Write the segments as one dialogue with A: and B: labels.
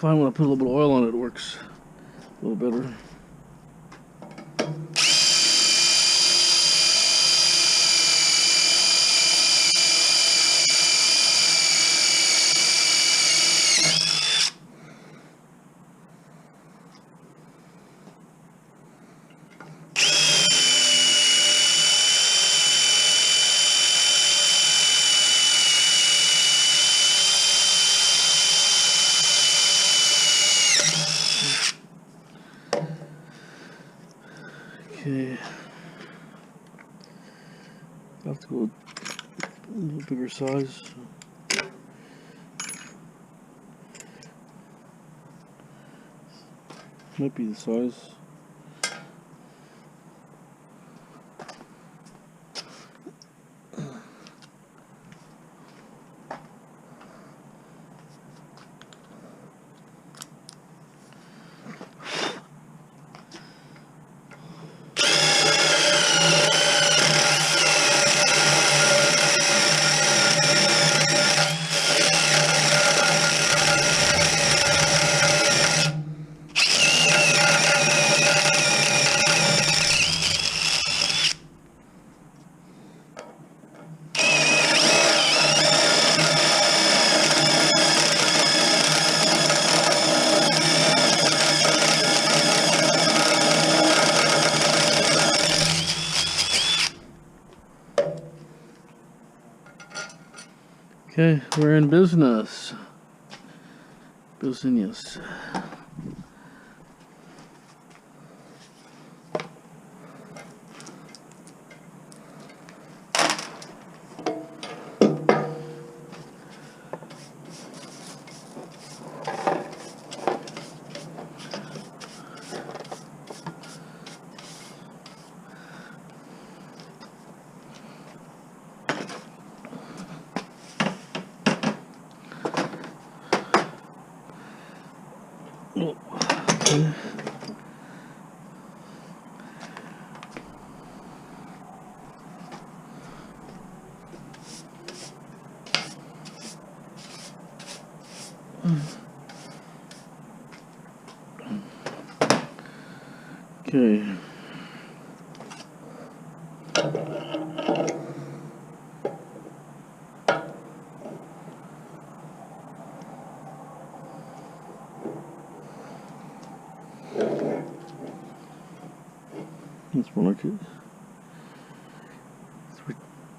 A: find when I put a little bit of oil on it, it works a little better. Okay, I have to go a little bigger size. Might be the size. Okay, we're in business. Business. Okay. That's more like it.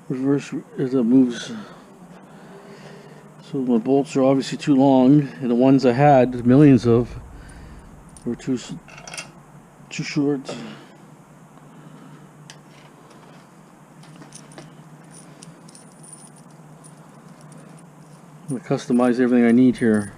A: Reverse as it moves. So my bolts are obviously too long, and the ones I had millions of were too short. I'm going to customize everything I need here.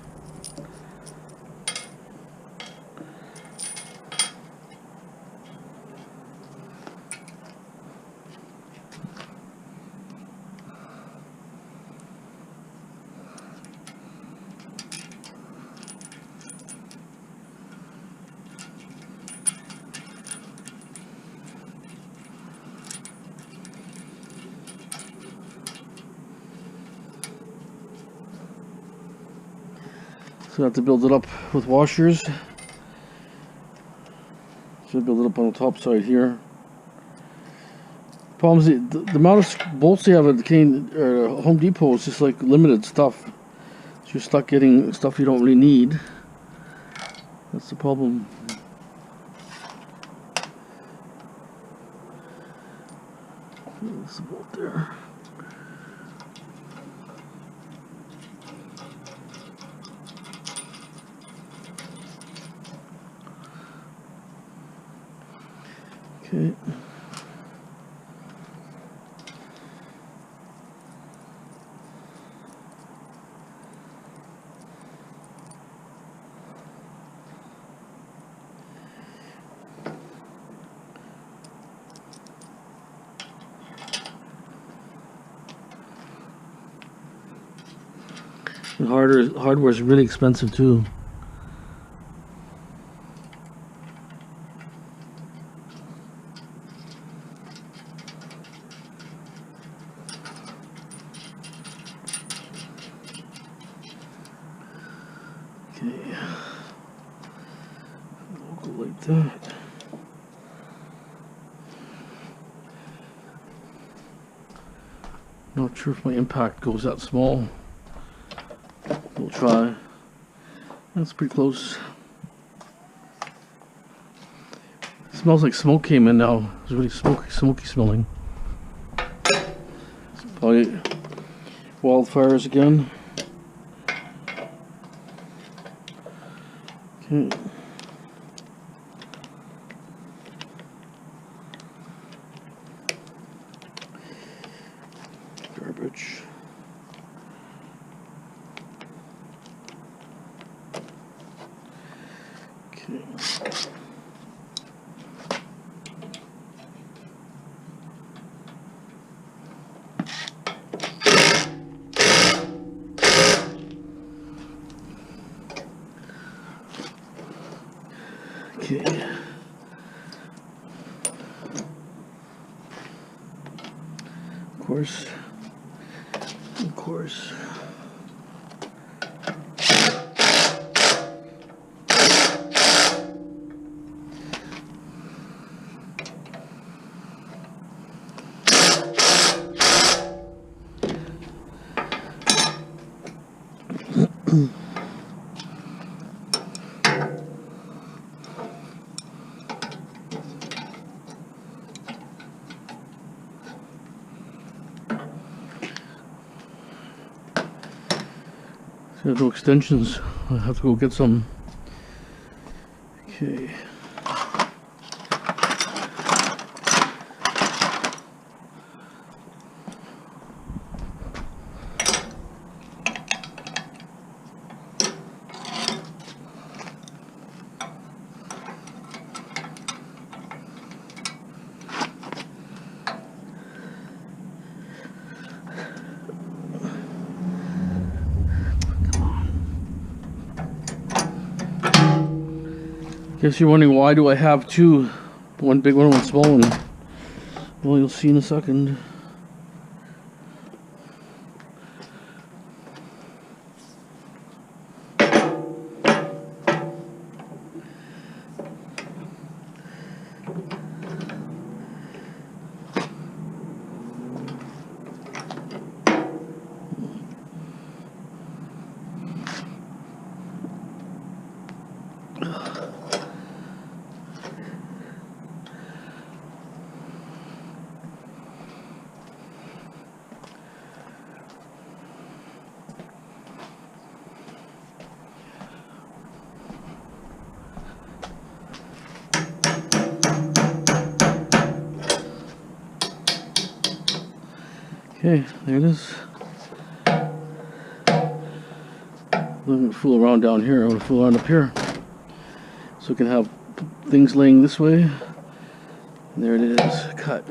A: So I have to build it up with washers. Should build it up on the top side here. Problem is the amount of bolts they have at the Home Depot is just like limited stuff. So you're stuck getting stuff you don't really need. That's the problem. There's a bolt there. Okay. And hardware is really expensive too. Okay. We'll go like that. Not sure if my impact goes that small. We'll try. That's pretty close. It smells like smoke came in now. It's really smoky smelling. It's probably wildfires again. Okay. Garbage. Okay. Okay. Of course. There's no extensions. I have to go get some. Okay. Guess you're wondering, why do I have two, one big one and one small one? Well, you'll see in a second. Okay, there it is. I'm going to fool around down here. I'm going to fool around up here. So we can have things laying this way. And there it is, cut.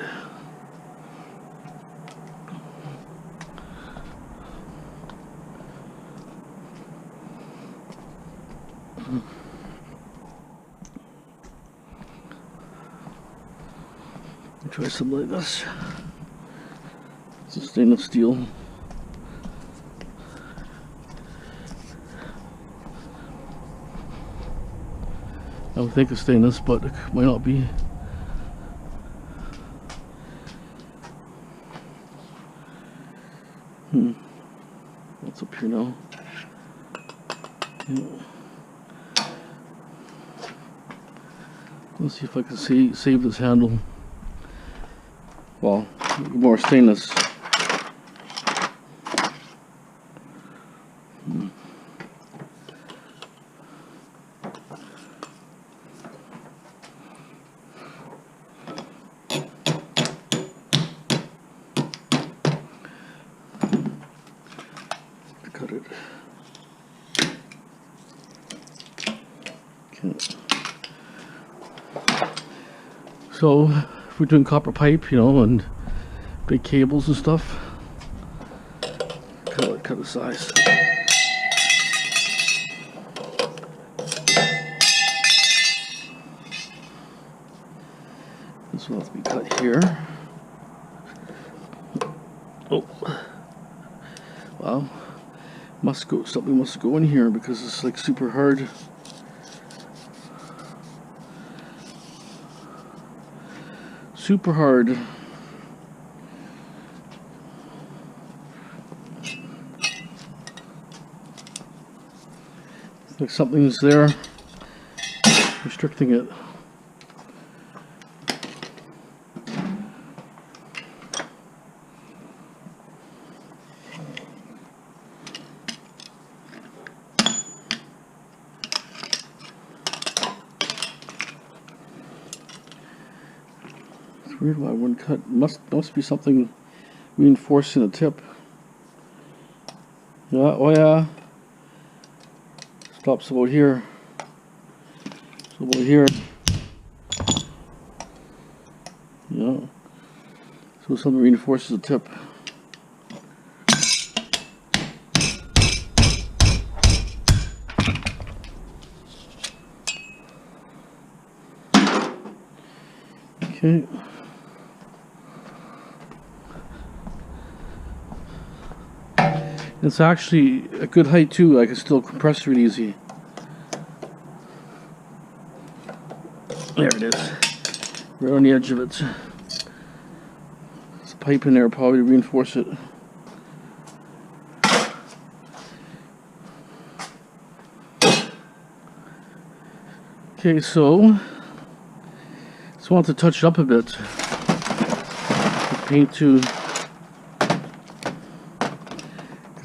A: Try something like this. It's a stainless steel. I would think it's stainless, but it might not be. What's up here now? Yeah. Let's see if I can save this handle. Well, more stainless. Cut it. Okay. So, if we're doing copper pipe, you know, and big cables and stuff, cut the size. This will have to be cut here. Oh, wow. Something must go in here because it's like super hard. Super hard. It's like something's there restricting it. Weird why one cut. Must be something reinforcing the tip. Yeah, oh yeah. Stops about here. So about here. Yeah. So something reinforces the tip. Okay. It's actually a good height too. I can still compress it really easy. There it is. Right on the edge of it. There's a pipe in there probably to reinforce it. Okay, so just want to touch it up a bit. Paint too.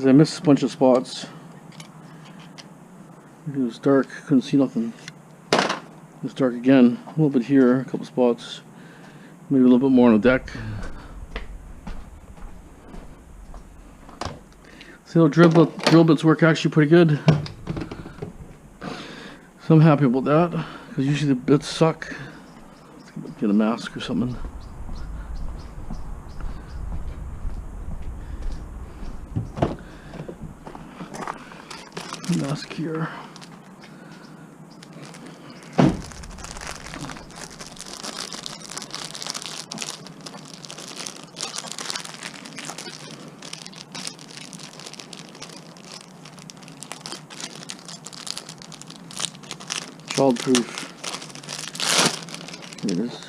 A: I missed a bunch of spots. It was dark, couldn't see nothing. It's dark again, a little bit here, a couple spots, maybe a little bit more on the deck. So drill bits work actually pretty good. So I'm happy about that, because usually the bits suck. Let's get a mask or something. Mask here. Childproof. Here it is.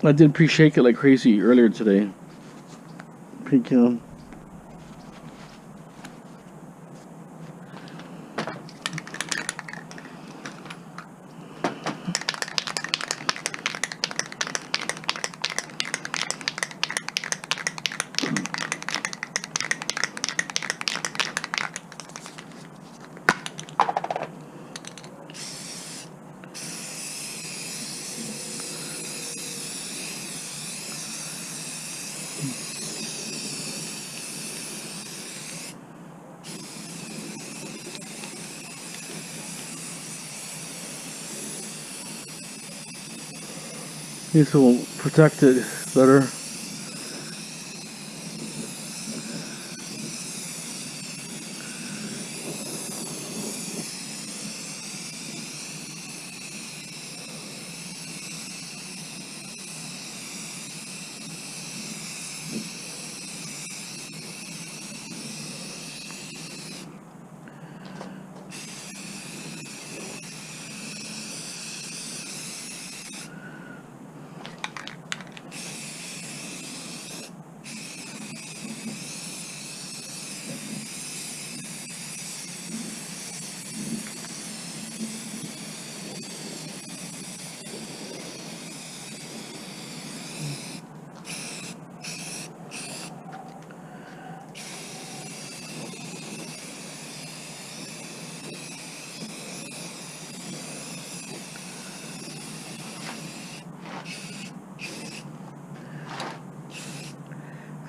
A: I did pre-shake it like crazy earlier today. Pre-can. This will protect it better.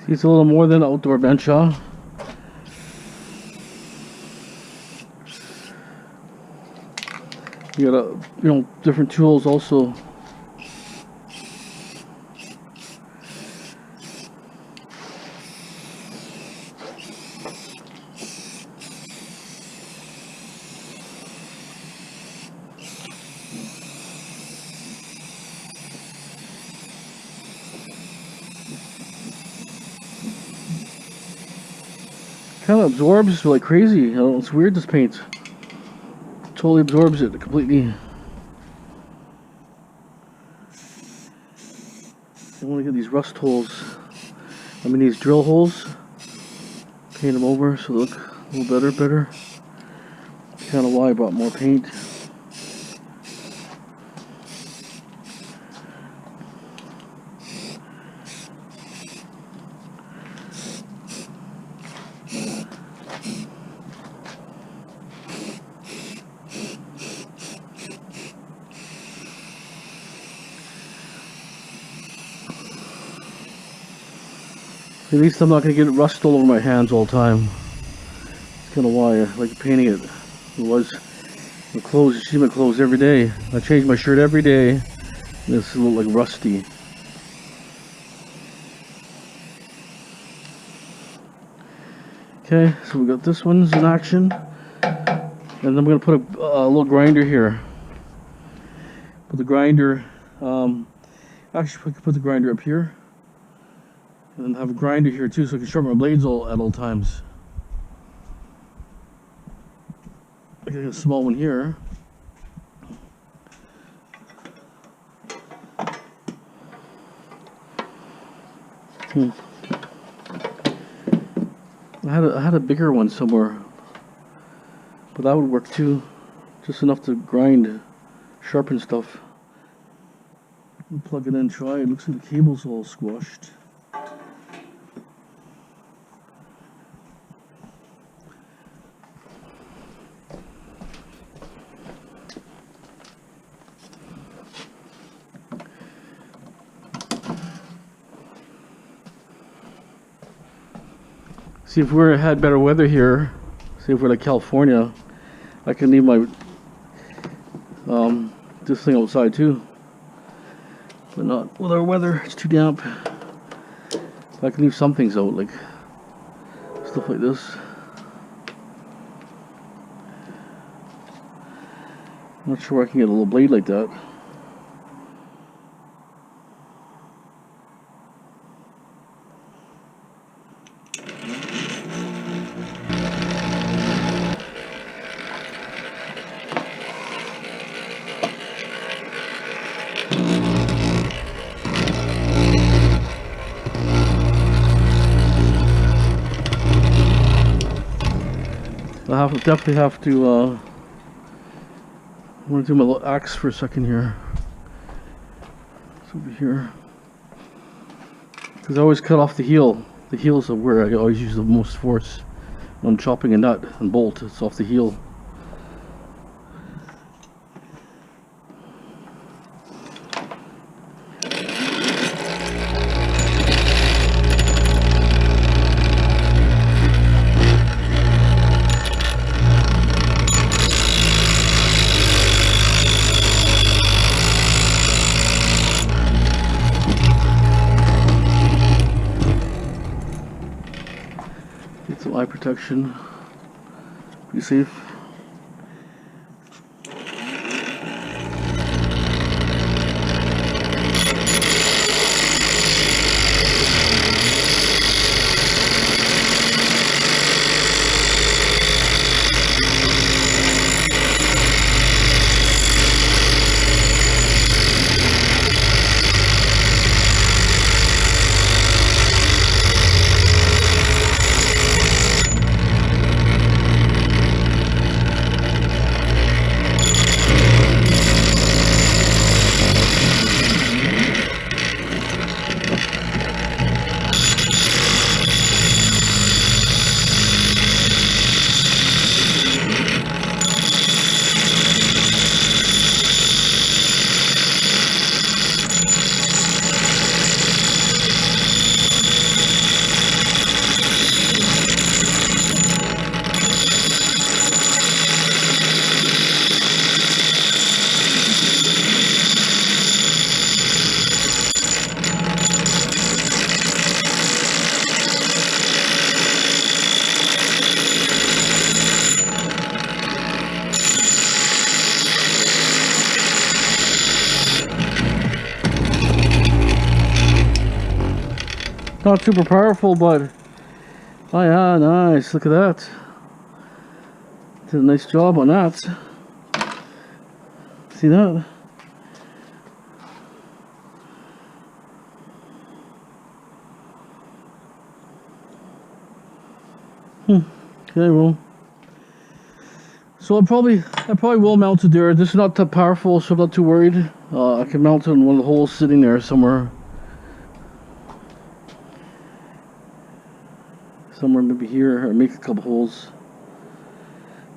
A: See, it's a little more than an outdoor bench, huh? You got different tools also. Kind of absorbs like crazy. You know, it's weird, this paint. Totally absorbs it completely. I want to get these rust holes, these drill holes, paint them over so they look a little better. Kind of why I bought more paint. At least I'm not going to get rust all over my hands all the time. That's kind of why I like painting it. Otherwise, my clothes, you see my clothes every day. I change my shirt every day. And it's a little like rusty. Okay, so we got this one's in action. And then I'm going to put a little grinder here. Put the grinder, actually I could put the grinder up here. And then have a grinder here too, so I can sharpen my blades at all times. I got a small one here. I had a bigger one somewhere, but that would work too. Just enough to grind, sharpen stuff. Plug it in, try. It looks like the cable's all squashed. See, if we had better weather here, see if we're like California, I can leave my this thing outside too. But not with our weather, it's too damp. I can leave some things out, like stuff like this. I'm not sure I can get a little blade like that. I definitely have to, I want to do my little axe for a second here. It's over here. Because I always cut off the heel. The heels are where I always use the most force. When I'm chopping a nut and bolt, it's off the heel. Eye protection, be safe. Not super powerful, but Oh yeah, nice. Look at that. Did a nice job on that. See that? Okay, well. So I probably will mount it there. This is not that powerful, so I'm not too worried. I can mount it on one of the holes sitting there somewhere. Somewhere maybe here, or make a couple holes.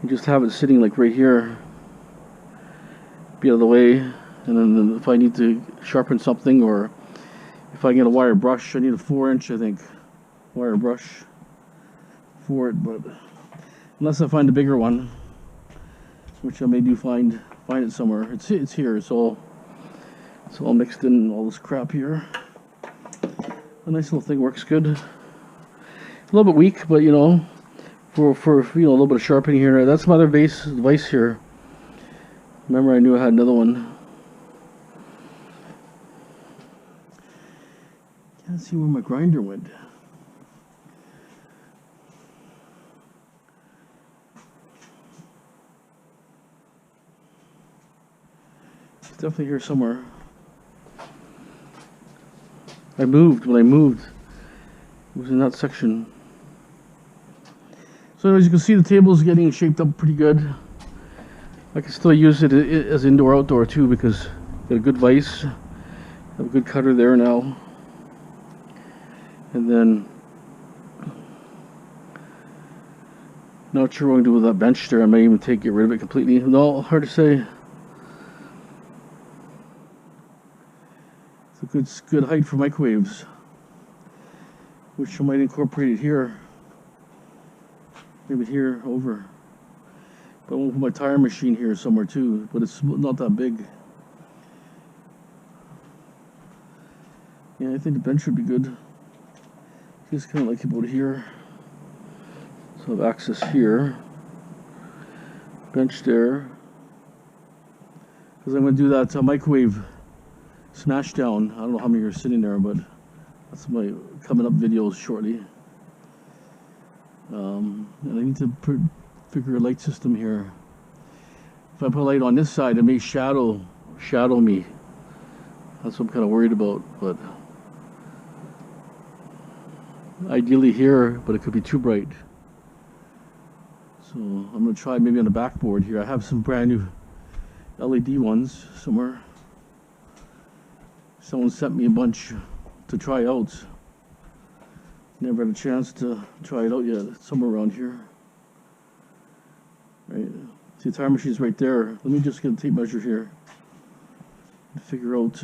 A: And just have it sitting like right here. Be out of the way. And then if I need to sharpen something, or if I get a wire brush, I need a 4-inch, I think, wire brush for it. But unless I find a bigger one, which I may do find it somewhere. It's here. It's all mixed in, all this crap here. A nice little thing, works good. A little bit weak, but you know, for you know, a little bit of sharpening here. That's my other device here. Remember, I knew I had another one. Can't see where my grinder went. Definitely here somewhere. I moved. When I moved, it was in that section. So as you can see, the table is getting shaped up pretty good. I can still use it as indoor-outdoor too, because got a good vise, have a good cutter there now. And then, not sure what I'm going to do with that bench there. I may even get rid of it completely. No, hard to say. It's a good height for microwaves, which I might incorporate it here, maybe here over. But I want to put my tire machine here somewhere too, but it's not that big. Yeah, I think the bench would be good. Just kind of like about here. So I have access here, bench there, because I'm going to do that microwave smash down. I don't know how many are sitting there, but that's my coming up videos shortly. And I need to figure a light system here. If I put a light on this side, it may shadow me. That's what I'm kind of worried about. But ideally here, but it could be too bright. So I'm going to try maybe on the backboard here. I have some brand new LED ones somewhere. Someone sent me a bunch to try out. Never had a chance to try it out yet. It's somewhere around here. Right. See, the tire machine's right there. Let me just get a tape measure here and figure out.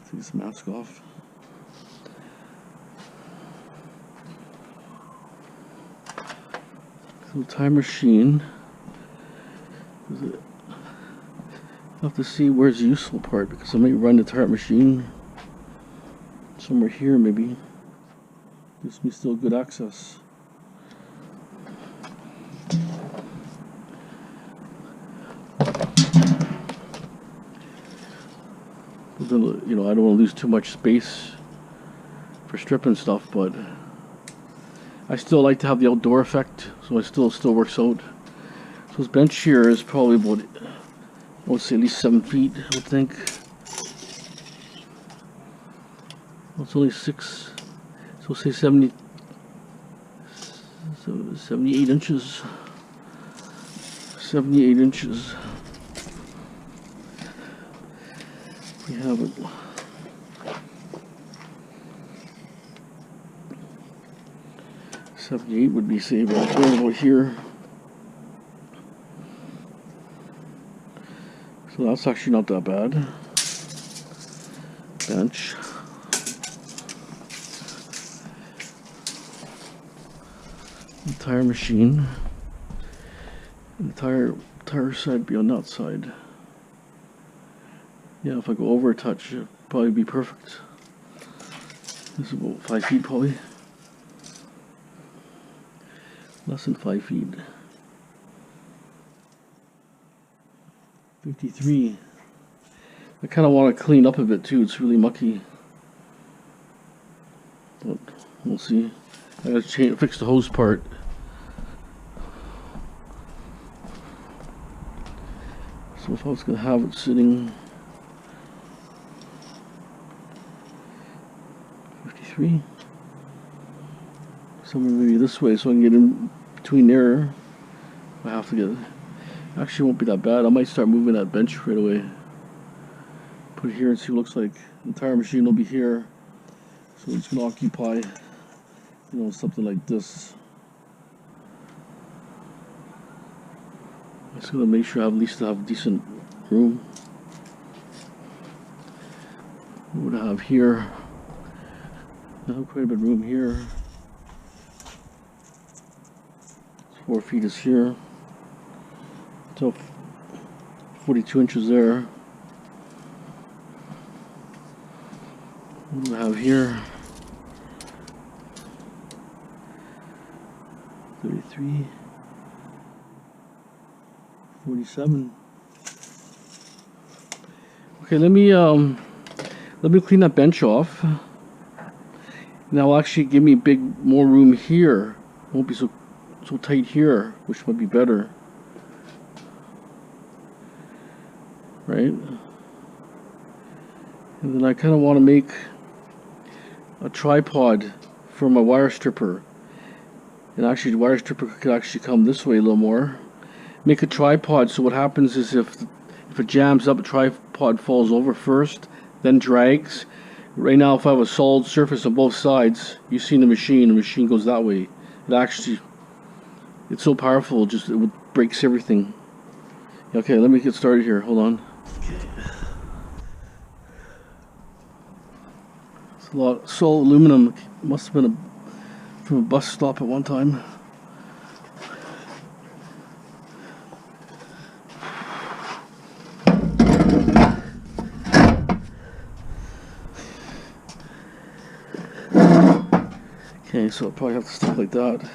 A: Take this mask off. So, tire machine. I'll have to see where's the useful part, because I might run the tire machine somewhere here maybe. Gives me still good access. But then, you know, I don't want to lose too much space for stripping stuff, but I still like to have the outdoor effect, so it still works out. So this bench here is probably about, I would say at least 7 feet, I would think. Well, it's only 6, so we'll say 78 inches. 78 inches. We have it. $78 would be, say, about here. So that's actually not that bad. Bench. The tire machine. And the tire side be on that side. Yeah, if I go over a touch, it'll probably be perfect. This is about 5 feet probably. Less than 5 feet. 53. I kind of want to clean up a bit too. It's really mucky. But we'll see. I gotta fix the hose part. So if I was gonna have it sitting 53, somewhere maybe this way, so I can get in between there. I have to get. Actually, it won't be that bad. I might start moving that bench right away. Put it here and see what it looks like. The entire machine will be here, so it's gonna occupy, you know, something like this. I'm just gonna make sure I have at least have decent room. What do I have here? I have quite a bit of room here. 4 feet is here. So 42 inches there. What do I have here? 33. 47. Okay, let me clean that bench off. Now will actually give me more room here. It won't be so tight here, which might be better. Right? And then I kind of want to make a tripod for my wire stripper. And actually the wire stripper could actually come this way a little more. Make a tripod, so what happens is if it jams up, a tripod falls over first, then drags. Right now, if I have a solid surface on both sides, you've seen the machine goes that way. It actually, it's so powerful, it breaks everything. Okay, let me get started here, hold on. Okay. It's a lot, solid aluminum. It must have been from a bus stop at one time. Okay, so I'll probably have to stuff like that.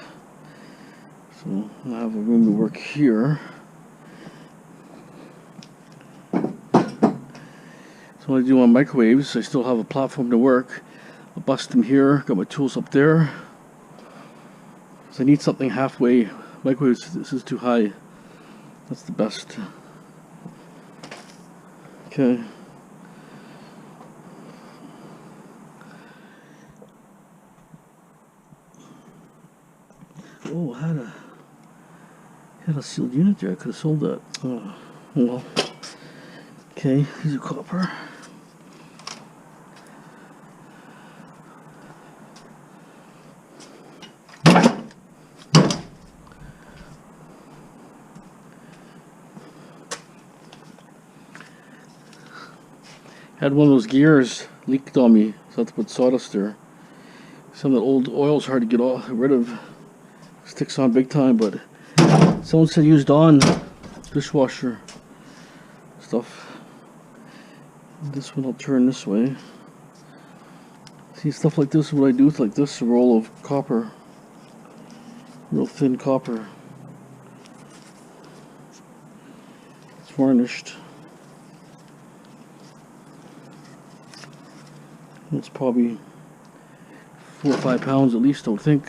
A: So I have a room to work here. So when I do on microwaves, I still have a platform to work. I'll bust them here, got my tools up there. So I need something halfway. Microwaves, this is too high. That's the best. Okay. Oh, I had a sealed unit there. I could have sold that. Oh, well. Okay, these are copper. Had one of those gears leaked on me, so I had to put sawdust there. Some of the old oil's hard to get rid of. Sticks on big time, but someone said used on dishwasher stuff. This one I'll turn this way. See, stuff like this, what I do with like this, a roll of copper, real thin copper. It's varnished. It's probably 4 or 5 pounds at least, I would think.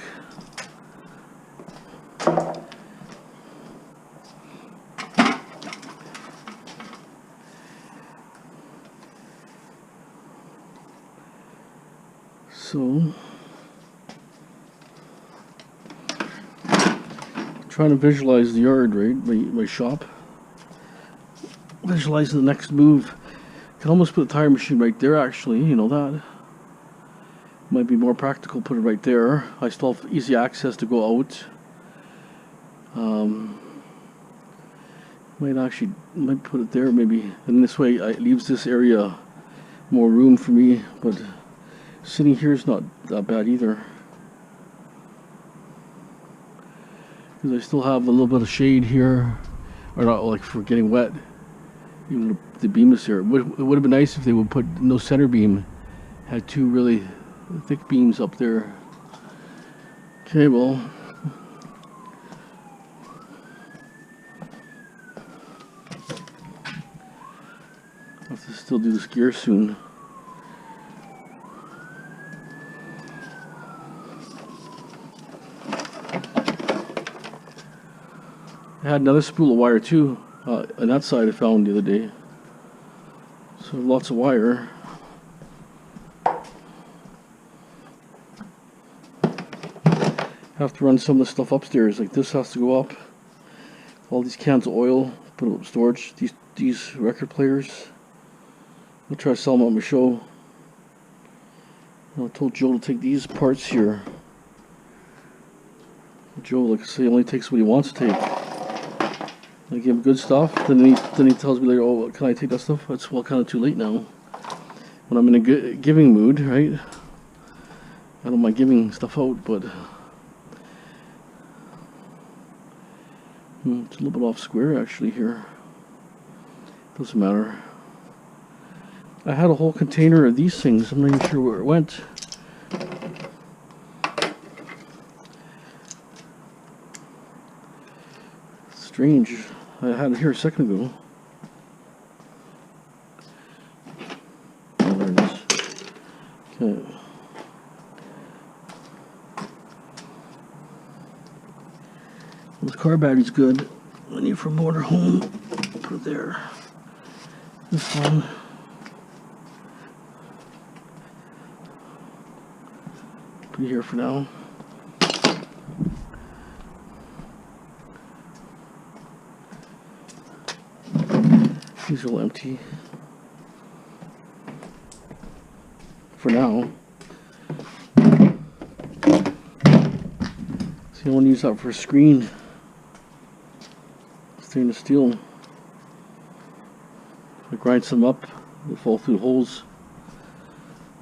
A: So, trying to visualize the yard, right? My shop. Visualize the next move. Can almost put a tire machine right there, actually. You know that. Might be more practical, put it right there. I still have easy access to go out. Might put it there maybe. And this way it leaves this area more room for me, but sitting here is not that bad either. Because I still have a little bit of shade here, or not like for getting wet. Even the beam is here. It would have been nice if they would put no center beam. Had two really thick beams up there. Okay, well. I'll have to still do this gear soon. I had another spool of wire too, on that side I found the other day. So lots of wire. Have to run some of the stuff upstairs, like this has to go up. All these cans of oil, put up storage. These record players, I'll try to sell them on my show. I told Joe to take these parts here. Joe, like I say, only takes what he wants to take. I give him good stuff, then he tells me later, oh, can I take that stuff? It's well kind of too late now. When I'm in a giving mood, right? I don't mind giving stuff out, but it's a little bit off square actually here. Doesn't matter. I had a whole container of these things. I'm not even sure where it went. Strange. I had it here a second ago. Oh, there it is. Okay. This car battery's good. I need for motorhome. Put it there. This one. Put it here for now. These are all empty for now. So you want to use that for a screen. Stainless steel. I grind some up, they'll fall through the holes.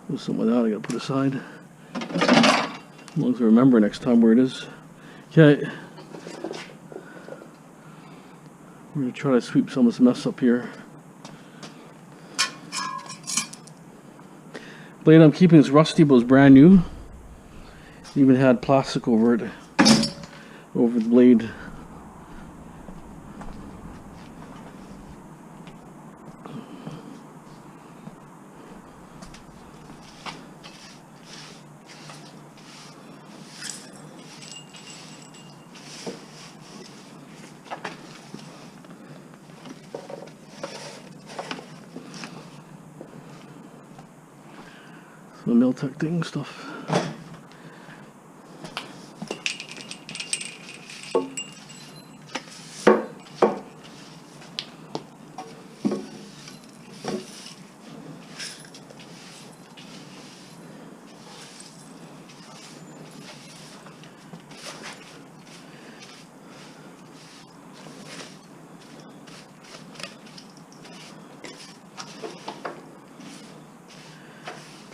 A: Do something like that I gotta put aside. As long as I remember next time where it is. Okay. We're going to try to sweep some of this mess up here. Blade I'm keeping is rusty, but it's brand new. Even had plastic over it, over the blade. The Miltech thing stuff.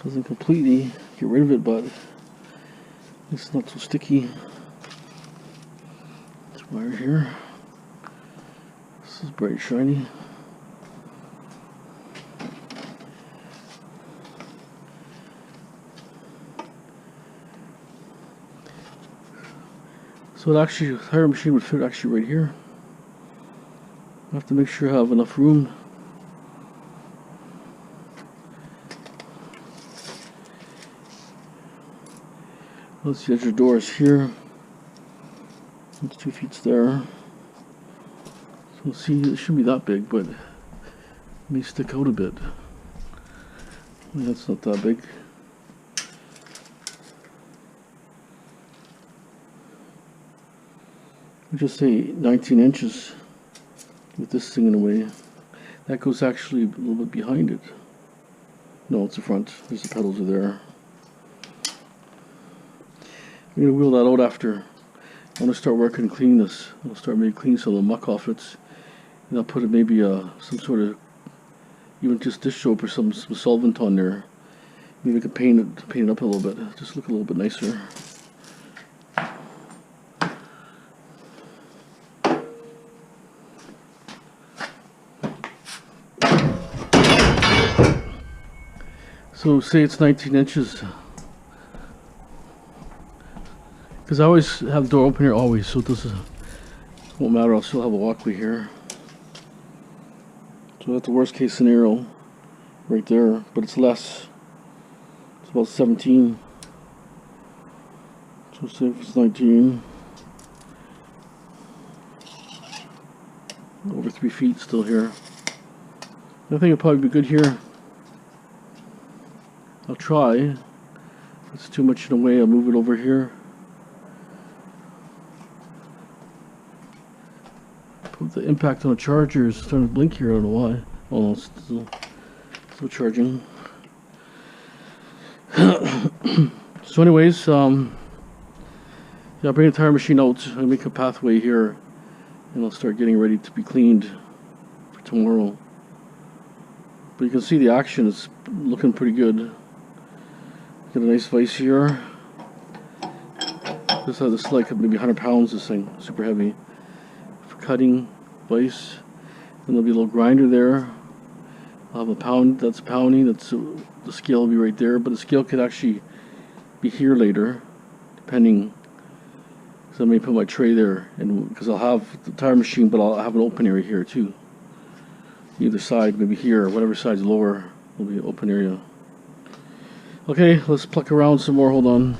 A: Doesn't completely get rid of it, but it's not so sticky. This wire here. This is bright shiny. So it actually, the tire machine would fit actually right here. I have to make sure I have enough room. Let's see, your doors here. It's 2 feet there. So we'll see, it shouldn't be that big, but it may stick out a bit. That's not that big. We'll just say 19 inches with this thing in the way. That goes actually a little bit behind it. No, it's the front. There's the pedals are there. I'm going to wheel that out after. I want to start working and cleaning this. I'll start maybe cleaning some of the muck off it. And I'll put maybe some sort of, even just dish soap or some solvent on there. Maybe I could paint it up a little bit. Just look a little bit nicer. So say it's 19 inches. Because I always have the door open here, always, so this won't matter. I'll still have a walkway here. So that's the worst case scenario right there, but it's less. It's about 17. So say if it's 19. over 3 feet still here. I think it'll probably be good here. I'll try. If it's too much in the way, I'll move it over here. Put the impact on the charger is starting to blink here. I don't know why. Oh no, it's still charging. So anyways, yeah, I'll bring the tire machine out and make a pathway here, and I'll start getting ready to be cleaned for tomorrow. But you can see the action is looking pretty good. Got a nice vise here. This is like maybe 100 pounds, this thing, super heavy. For cutting vise. And there'll be a little grinder there. I'll have a pound, that's pounding, the scale will be right there, but the scale could actually be here later, depending. So I may put my tray there, and because I'll have the tire machine, but I'll have an open area here too. Either side, maybe here, whatever side's lower, will be an open area. Okay, let's pluck around some more, hold on.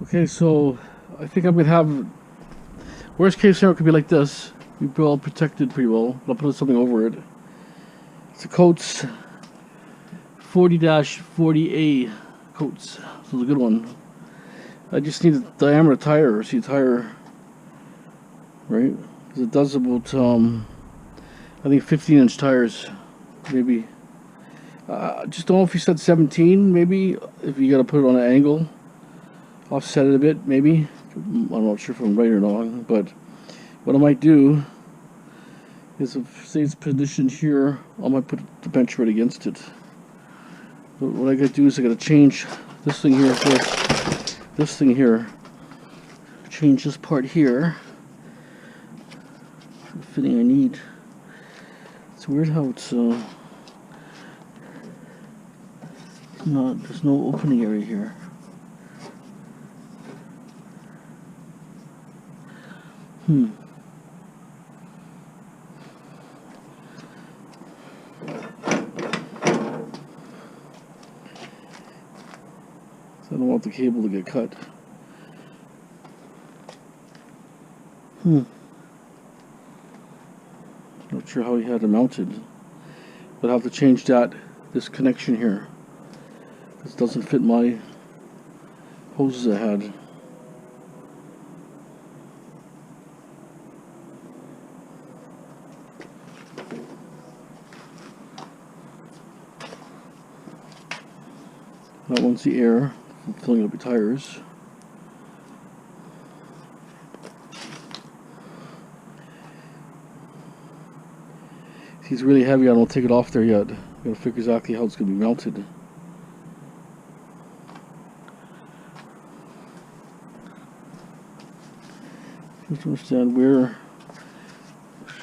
A: Okay, so I think I'm going to have, worst case scenario could be like this. We've all protected pretty well. I'll put something over it. It's a Coates 40-40A Coates. This is a good one. I just need a diameter tire. See the tire, right? Because it does about, I think 15-inch tires, maybe. Just don't know if you said 17, maybe. If you got to put it on an angle, offset it a bit, maybe. I'm not sure if I'm right or wrong, but what I might do is, if say it's positioned here, I might put the bench right against it. But what I got to do is I got to change this thing here first. This thing here. Change this part here. For the fitting I need. It's weird how it's not. There's no opening area here. So I don't want the cable to get cut. Not sure how he had it mounted, but I'll have to change this connection here. This doesn't fit my hoses I had. That one's the air from filling up your tires. If he's really heavy, I don't take it off there yet. I gotta figure exactly how it's gonna be mounted. Just understand where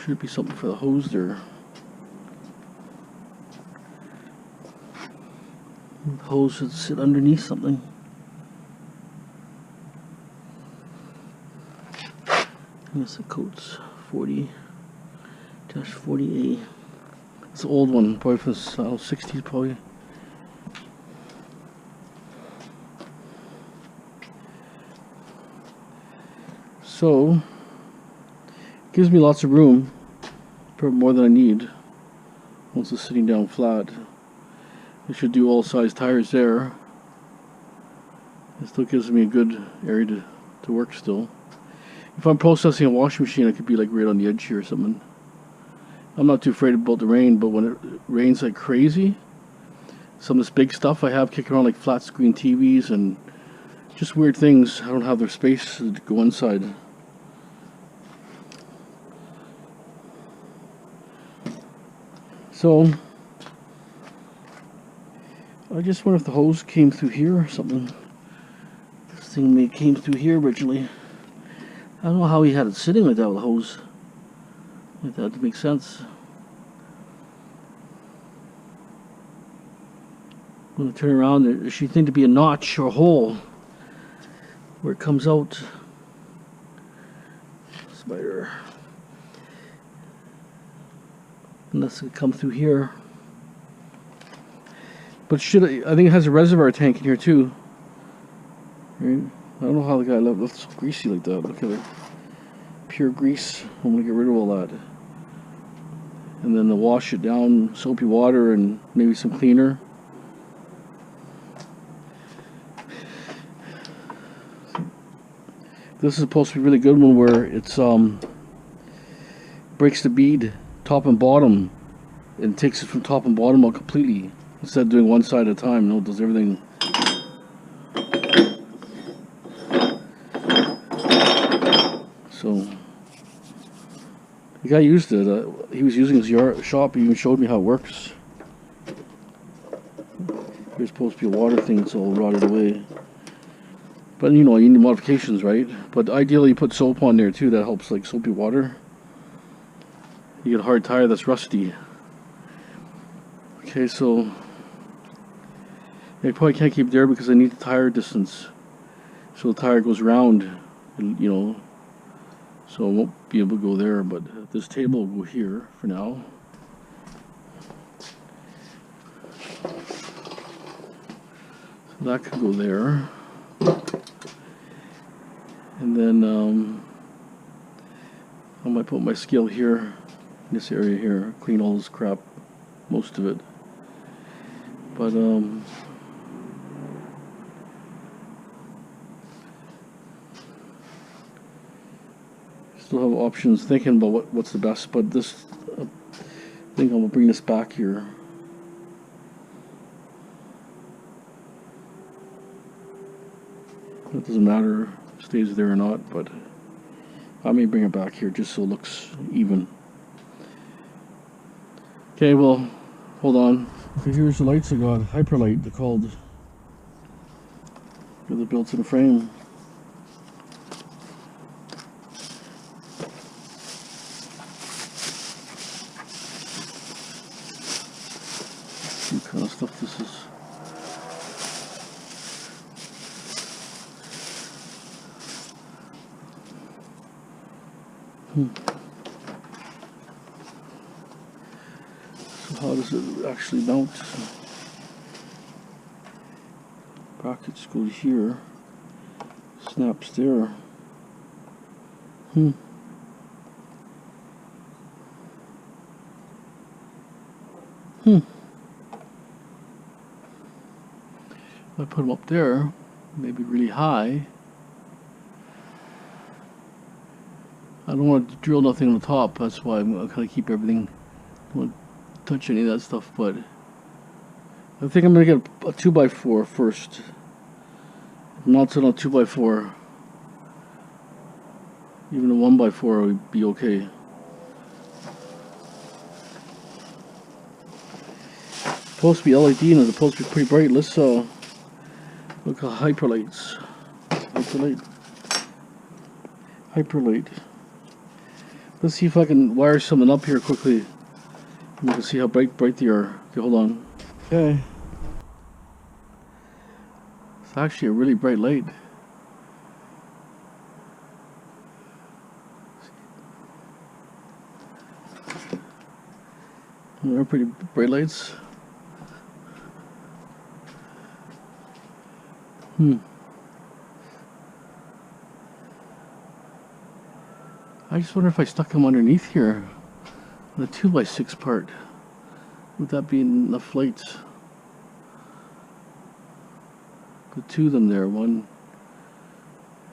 A: should be something for the hose there. The hose should sit underneath something. That's a Coates 40-40A. It's an old one, probably from the 60s, probably. So, gives me lots of room, probably more than I need. Once it's sitting down flat, it should do all size tires there. It still gives me a good area to work still. If I'm processing a washing machine, I could be like right on the edge here or something. I'm not too afraid about the rain, but when it rains like crazy, some of this big stuff I have kicking around, like flat screen TVs and just weird things, I don't have the space to go inside. So I just wonder if the hose came through here or something. This thing came through here originally. I don't know how he had it sitting like that with a hose. Like that to make sense. When I turn around, there should need to be a notch or a hole where it comes out. Spider. Unless it come through here. But I think it has a reservoir tank in here too. Right? I don't know how the guy left it so greasy like that. Look at it. pure grease. I'm going to get rid of all that. And then wash it down, soapy water and maybe some cleaner. This is supposed to be a really good one where it's breaks the bead top and bottom and takes it from top and bottom out completely instead of doing one side at a time. No, it does everything. So the guy used it. He was using his shop. He even showed me how it works. There's supposed to be a water thing that's all rotted away. But you know, you need modifications, right? But ideally you put soap on there too. That helps, like soapy water. You get a hard tire that's rusty. Okay, so I probably can't keep there because I need the tire distance. So the tire goes round, and, you know, so I won't be able to go there. But this table will go here for now. So that could go there. And then I might put my scale here, in this area here, clean all this crap, most of it. But still have options, thinking about what's the best. But this, I think I'm gonna bring this back here. It doesn't matter if it stays there or not, but I may bring it back here just so it looks even. Okay, well, hold on. Okay, here's the lights I got. Hyperlight, they're called. They're built to the frame. What kind of stuff this is. So how does it actually mount? Brackets go here, snaps there. If I put them up there, maybe really high. I don't want to drill nothing on the top, that's why I'm going to kind of keep everything. I don't want to touch any of that stuff, but I think I'm going to get a 2x4 first. Not on a 2x4. Even a 1x4 would be okay. It's supposed to be LED and it's supposed to be pretty bright. Let's look at Hyperlights. Hyperlight. Let's see if I can wire something up here quickly. You can see how bright they are. Okay, hold on. Okay. It's actually a really bright light. They're pretty bright lights. I just wonder if I stuck them underneath here, the 2x6 part, would that be enough lights? Put two of them there, one,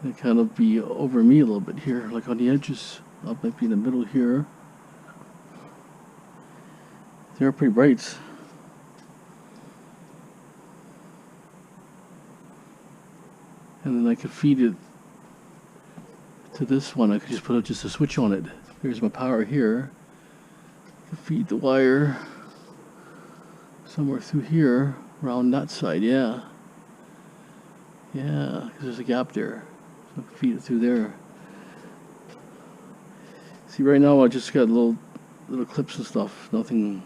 A: they kind of be over me a little bit here, like on the edges. That might be in the middle here. They're pretty bright. And then I could feed it to this one. I could just put just a switch on it. There's my power here. I could feed the wire somewhere through here, around that side. Yeah, because there's a gap there, so I can feed it through there. See, right now I just got little clips and stuff, nothing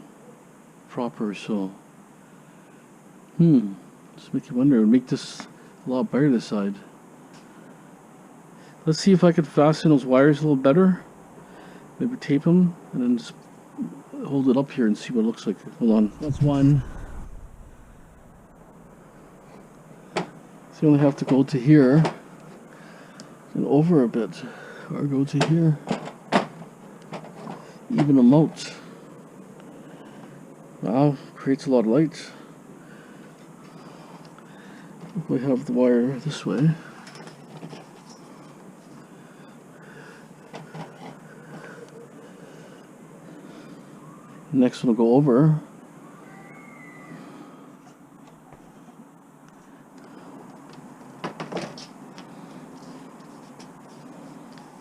A: proper. So just make you wonder. It would make this a lot better this side. Let's see if I could fasten those wires a little better. Maybe tape them and then just hold it up here and see what it looks like. Hold on. That's one. So you only have to go to here and over a bit. Or go to here. Even them out. Wow, creates a lot of light. We have the wire this way. Next one will go over.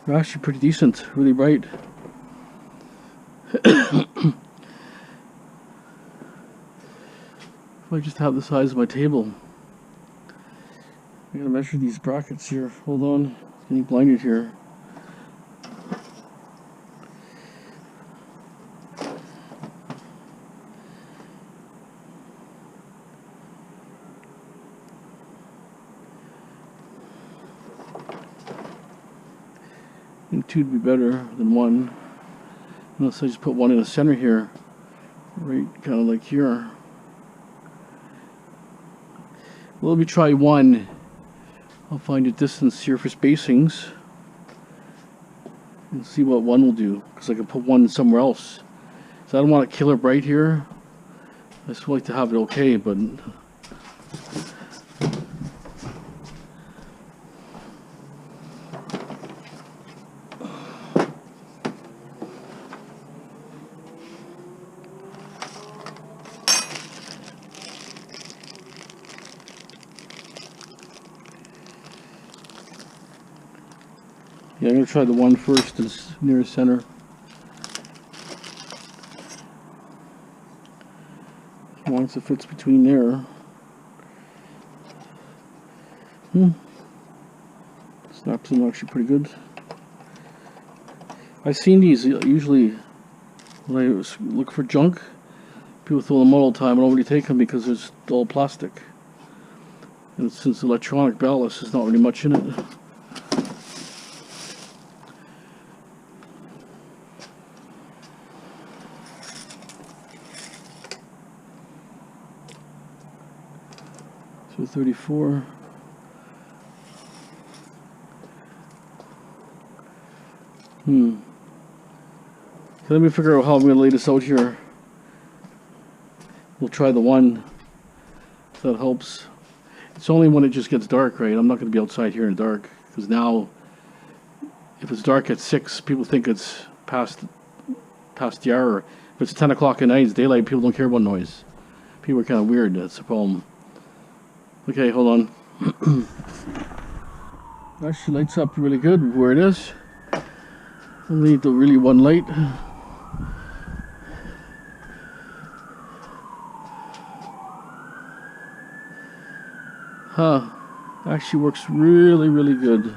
A: They're actually pretty decent, really bright. If I just have the size of my table. I gotta measure these brackets here. Hold on, it's getting blinded here. I think 2 would be better than 1. Unless I just put 1 in the center here. Right, kind of like here. Well, let me try 1. I'll find a distance here for spacings. And see what 1 will do. Because I can put 1 somewhere else. So I don't want it killer bright here. I just like to have it okay, but... Yeah, I'm going to try the 1 first that's near center. Once it fits between there. Snaps them actually pretty good. I've seen these usually when I look for junk. People throw them out all the time. I don't really take them because it's all plastic. And since electronic ballast, there's not really much in it. So 34. So let me figure out how I'm going to lay this out here. We'll try the 1. If that helps. It's only when it just gets dark, right? I'm not going to be outside here in the dark. Because now, if it's dark at 6, people think it's past the hour. If it's 10 o'clock at night, it's daylight, people don't care about noise. People are kind of weird, that's the problem. Okay, hold on. Actually lights up really good where it is. I'll need the really 1 light. Actually works really, really good.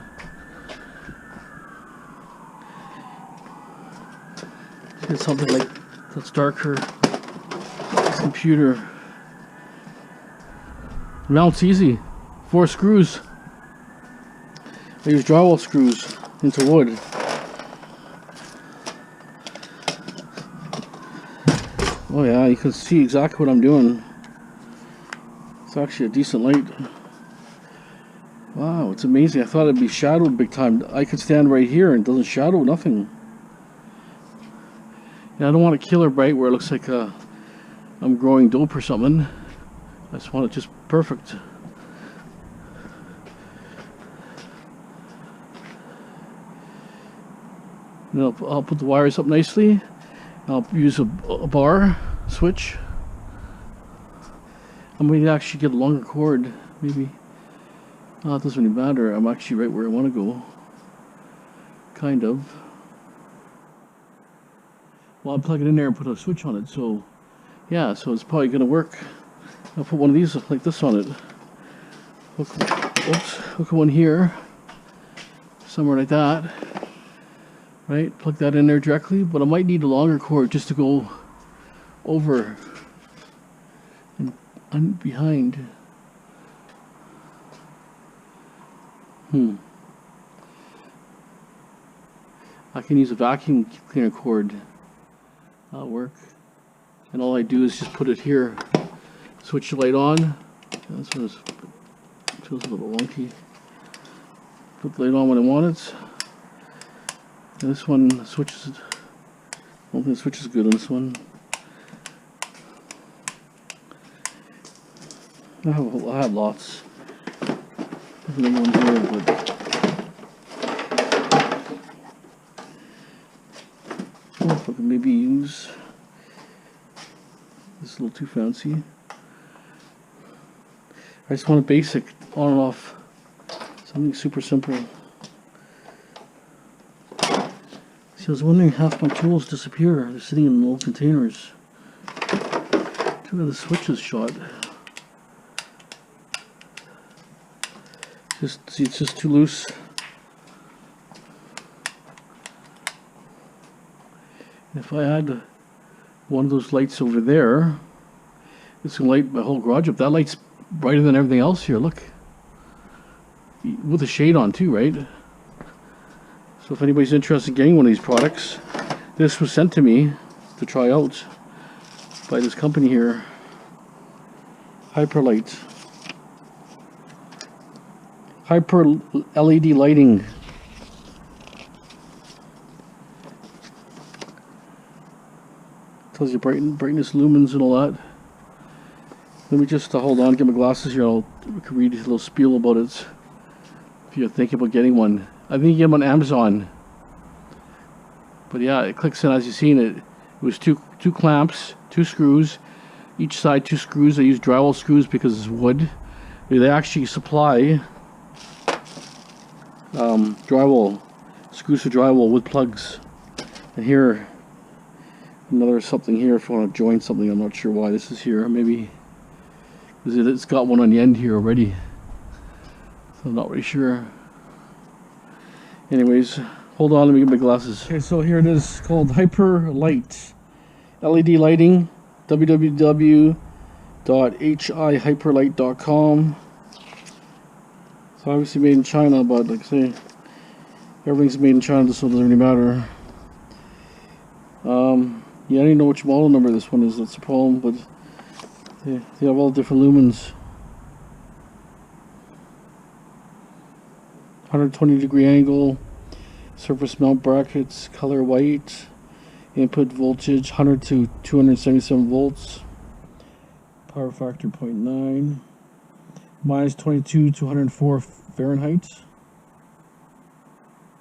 A: Get something like that's darker. This computer. Mounts easy. 4 screws. I use drywall screws into wood. Oh yeah, you can see exactly what I'm doing. It's actually a decent light. Wow, it's amazing. I thought it'd be shadowed big time. I could stand right here and it doesn't shadow nothing. Yeah, I don't want a killer bright where it looks like I'm growing dope or something. I just want it just perfect. And I'll put the wires up nicely. I'll use a bar switch. I'm going to actually get a longer cord, maybe. Oh, it doesn't really matter. I'm actually right where I want to go. Kind of. Well, I'll plug it in there and put a switch on it. So, yeah, so it's probably going to work. I'll put one of these like this on it. Hook one here. Somewhere like that. Right? Plug that in there directly. But I might need a longer cord just to go over and behind. I can use a vacuum cleaner cord. That'll work. And all I do is just put it here. Switch the light on. This one feels a little wonky. Put the light on when I want it. This one switches. I don't think the switch is good on this one. I have lots. There's another one here, but I don't know if I can maybe use this. Is a little too fancy. I just want a basic on and off, something super simple. See, I was wondering, half my tools disappear. They're sitting in little containers. Two of the switches shot. See, it's just too loose. If I had one of those lights over there, it's gonna light my whole garage up. That light's brighter than everything else here. Look, with a shade on too, right? So if anybody's interested in getting one of these products, this was sent to me to try out by this company here, Hyperlight. Hyper LED lighting. Tells you brightness, lumens, and all that. Let me just hold on, get my glasses here. I'll read a little spiel about it. If you're thinking about getting one, I think you can get them on Amazon. But yeah, it clicks in as you've seen it. It was two clamps, 2 screws, each side 2 screws. I use drywall screws because it's wood. They actually supply drywall, screws for drywall with plugs. And here, another something here if you want to join something. I'm not sure why this is here. Maybe because it's got one on the end here already. So I'm not really sure. Anyways, hold on, let me get my glasses. Okay, so here it is, called Hyperlight LED lighting. www.hihyperlight.com. It's obviously made in China, but like I say, everything's made in China, so it doesn't really matter. Yeah, I don't even know which model number this one is, that's the problem, but they have all different lumens. 120-degree angle, surface mount brackets, color white, input voltage 100 to 277 volts, power factor 0.9, minus 22 to 104 Fahrenheit,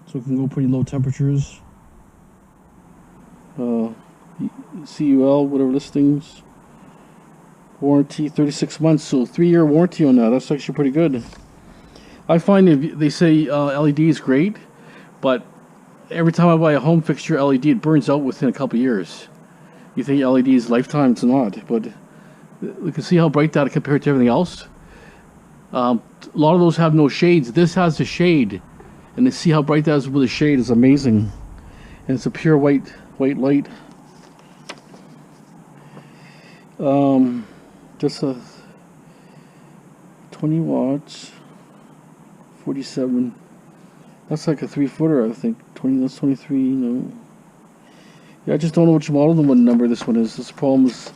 A: so it can go pretty low temperatures. CUL, whatever listings. Warranty 36 months, so 3-year warranty on that. That's actually pretty good. I find if they say LED is great, but every time I buy a home fixture LED, it burns out within a couple years. You think LED is lifetime? It's not, but you can see how bright that compared to everything else. A lot of those have no shades. This has a shade, and to see how bright that is with a shade is amazing. And it's a pure white light. Just a 20 watts, 47. That's like a 3-footer, I think. 20. That's 23. No. Yeah, I just don't know which model number this one is. This problem is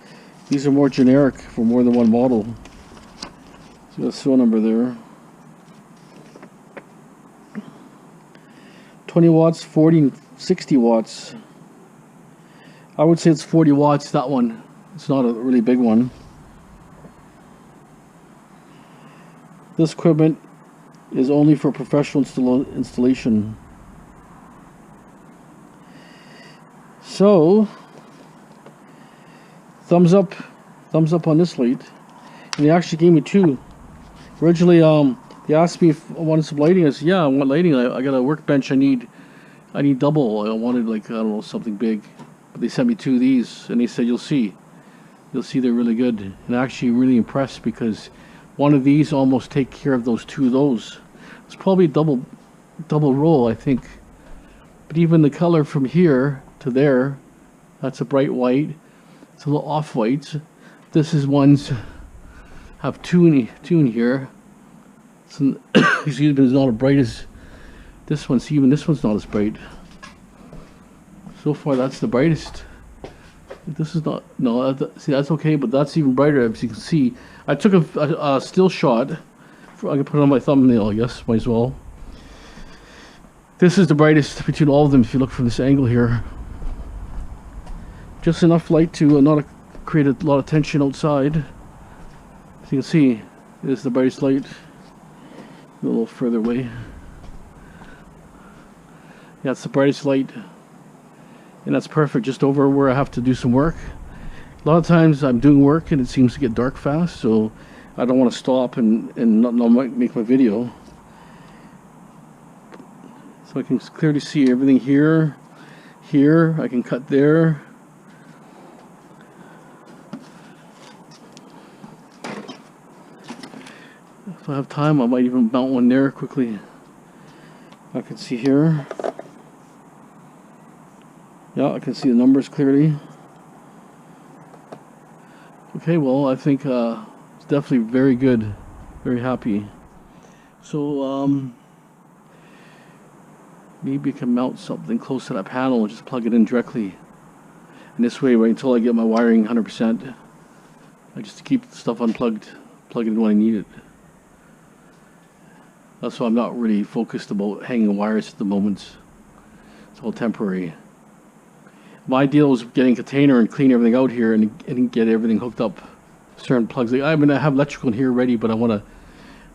A: these are more generic for more than one model. So the serial number there. 20 watts, 40, and 60 watts. I would say it's 40 watts, that one. It's not a really big one. This equipment is only for professional installation. So, thumbs up on this light. And they actually gave me 2. Originally, they asked me if I wanted some lighting. I said, yeah, I want lighting. I got a workbench. I need double. I wanted, like, I don't know, something big. But they sent me 2 of these, and they said, you'll see they're really good. And actually really impressed because one of these almost take care of those 2 of those. It's probably a double roll, I think. But even the color from here to there, that's a bright white. It's a little off white. This is ones have 2 in here. So, excuse me, it's not as bright as this one. See, even this one's not as bright. So far, that's the brightest. This is not. No, see, that's okay, but that's even brighter. As you can see, I took a still shot. I can put it on my thumbnail, I guess. Might as well. This is the brightest between all of them if you look from this angle here. Just enough light to not create a lot of tension outside. As you can see, it is the brightest light. A little further away. Yeah, it's the brightest light. And that's perfect, just over where I have to do some work. A lot of times I'm doing work and it seems to get dark fast, so I don't want to stop and not make my video. So I can clearly see everything here. Here, I can cut there. If I have time, I might even mount one there quickly. I can see here. Yeah, I can see the numbers clearly. Okay, well, I think it's definitely very good. Very happy. So, maybe I can mount something close to that panel and just plug it in directly. And this way, right until I get my wiring 100%, I just keep the stuff unplugged, plug it in when I need it. That's why I'm not really focused about hanging wires at the moment. It's all temporary. My deal was getting a container and clean everything out here and get everything hooked up. Certain plugs. I mean, I have electrical in here ready, but I want to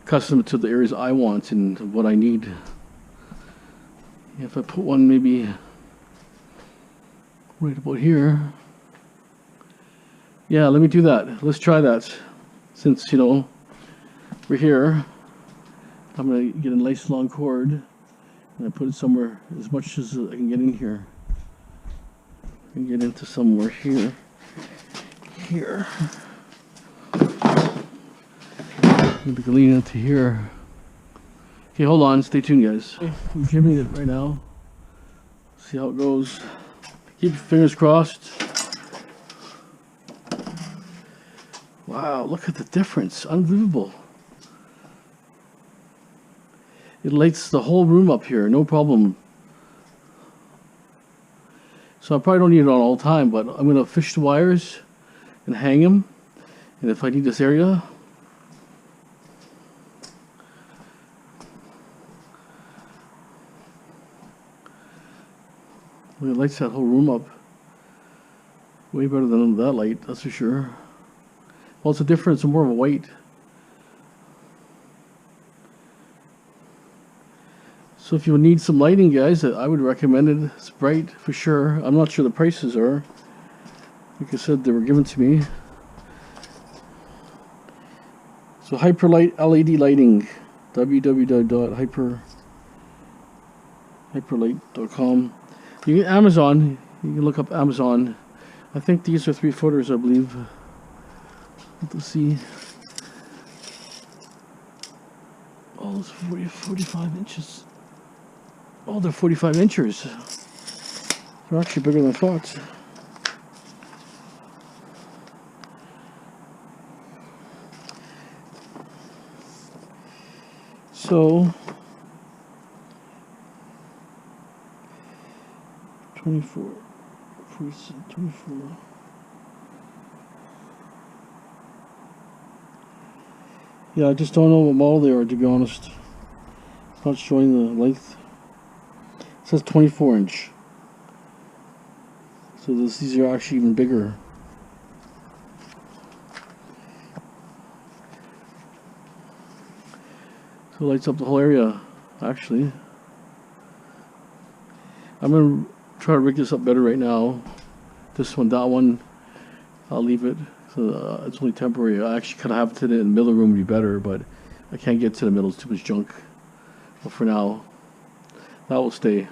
A: custom it to the areas I want and what I need. If I put one maybe right about here. Yeah, let me do that. Let's try that. Since, you know, we're here, I'm going to get a nice long cord and I put it somewhere as much as I can get in here. I can get into somewhere here. Maybe we can lean into here. Okay, hold on. Stay tuned, guys. I'm jimmying it right now. See how it goes. Keep your fingers crossed. Wow, look at the difference. Unbelievable. It lights the whole room up here, no problem. So I probably don't need it on all the time, but I'm going to fish the wires and hang them. And if I need this area, well, it lights that whole room up. Way better than that light, that's for sure. Well, it's a different, it's more of a white. So if you need some lighting, guys, I would recommend it. It's bright for sure. I'm not sure the prices are. Like I said, they were given to me. So Hyperlight LED lighting, www.hyperlight.com. You get Amazon. You can look up Amazon. I think these are 3-footers, I believe. Let's see. Oh, it's 45 inches. Oh, they're 45 inches. They're actually bigger than I thought. So, 24. Yeah, I just don't know what model they are, to be honest. It's not showing the length. It says 24 inch. So these are actually even bigger. So it lights up the whole area, actually. I'm going to try to rig this up better right now. This one, that one, I'll leave it. So it's only temporary. I actually could have it in the middle room would be better, but I can't get to the middle. It's too much junk. But for now, that will stay.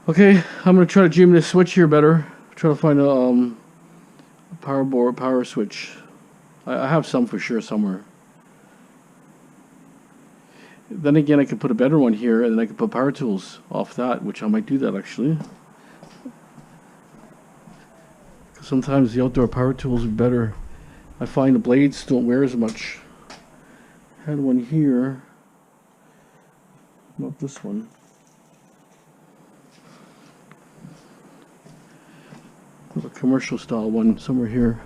A: Okay, I'm going to try to jam this switch here better. Try to find a power switch. I have some for sure somewhere. Then again, I could put a better one here, and then I could put power tools off that, which I might do that actually. Sometimes the outdoor power tools are better. I find the blades don't wear as much. I had one here. Not this one. A commercial style one somewhere here.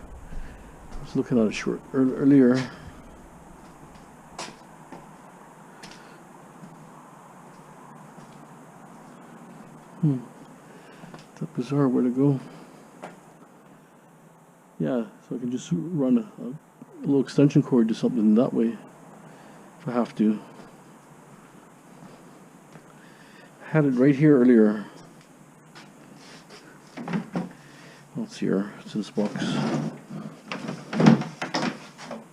A: I was looking at it earlier. That's bizarre where to go. Yeah, so I can just run a little extension cord to something that way if I have to. Had it right here earlier. It's here. It's in this box.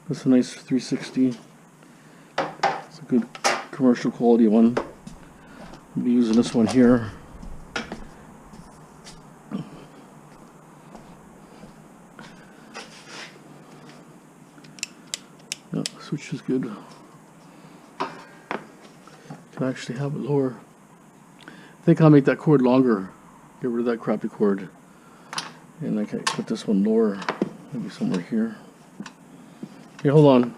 A: That's a nice 360. It's a good commercial quality one. I'll be using this one here. Yeah, switch is good. Can actually have it lower. I think I'll make that cord longer. Get rid of that crappy cord. And I can put this one lower, maybe somewhere here. Okay, hold on.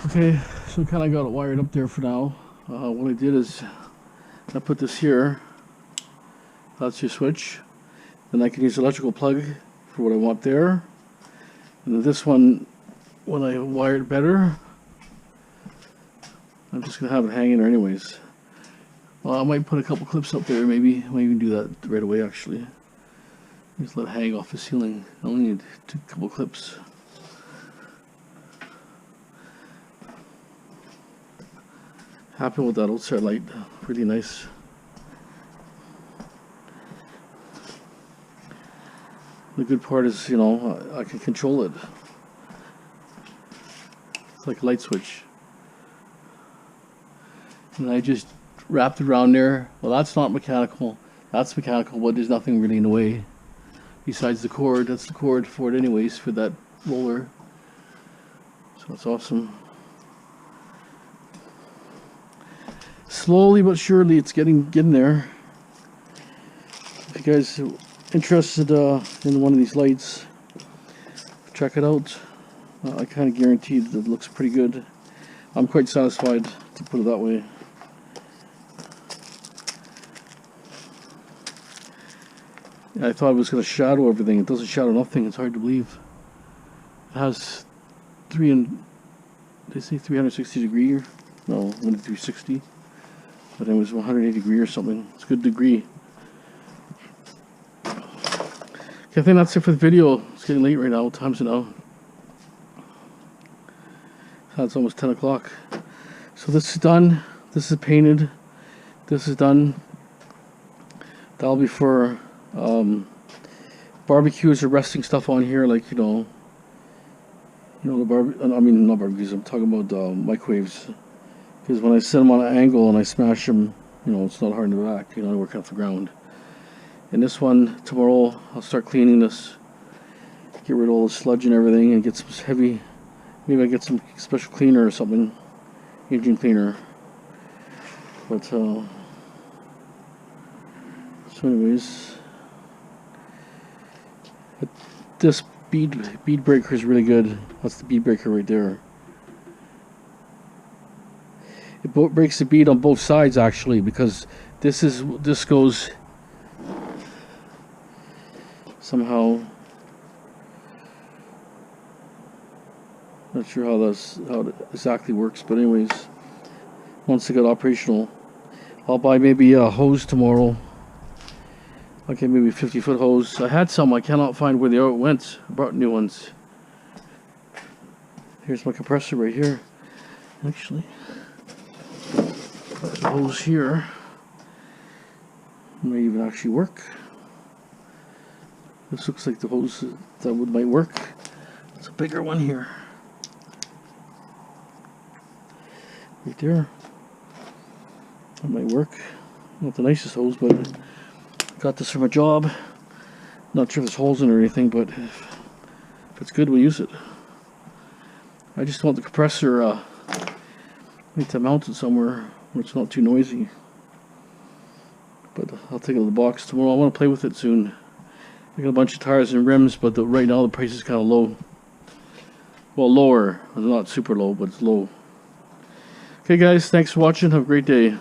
A: Okay, so kind of got it wired up there for now. What I did is I put this here. That's your switch. Then I can use electrical plug for what I want there. And then this one, when I wire it better, I'm just gonna have it hanging there anyways. Well, I might put a couple clips up there. Maybe I might even do that right away. Actually, just let it hang off the ceiling. I only need a couple clips. Happy with that outside light. Pretty nice. The good part is, you know, I can control it. It's like a light switch. And I just wrapped it around there. Well, that's not mechanical. That's mechanical, but there's nothing really in the way. Besides the cord. That's the cord for it anyways, for that roller. So that's awesome. Slowly but surely it's getting there. If you guys are interested in one of these lights, check it out. I kind of guarantee that it looks pretty good. I'm quite satisfied, to put it that way. I thought it was going to shadow everything. It doesn't shadow nothing. It's hard to believe. It has they say 360 degree. No, only 360. But it was 180 degree or something. It's a good degree. Okay, I think that's it for the video. It's getting late right now. What time is it now? It's almost 10 o'clock. So this is done. This is painted. This is done. That'll be for barbecues or resting stuff on here, like the I mean, not barbecues. I'm talking about microwaves. Because when I set them on an angle and I smash them, it's not hard in the back. I work off the ground. And this one, tomorrow, I'll start cleaning this. Get rid of all the sludge and everything and get some heavy, maybe I get some special cleaner or something. Engine cleaner. But, so anyways. This bead breaker is really good. That's the bead breaker right there. It breaks the bead on both sides actually, because this goes somehow. Not sure how it exactly works, but anyways, once it got operational, I'll buy maybe a hose tomorrow. Okay, maybe a 50-foot hose. I had some. I cannot find where they went. I brought new ones. Here's my compressor right here. Actually. The hose here may even actually work. This looks like the hose that might work. It's a bigger one here, right there. That might work. Not the nicest hose, but got this from a job. Not sure if there's holes in it or anything, but if it's good, we'll use it. I just want the compressor need to mount it somewhere where it's not too noisy. But I'll take it out of the box tomorrow. I want to play with it soon. I got a bunch of tires and rims, but right now the price is kind of low. Well, lower. It's not super low, but it's low. Okay guys, thanks for watching. Have a great day.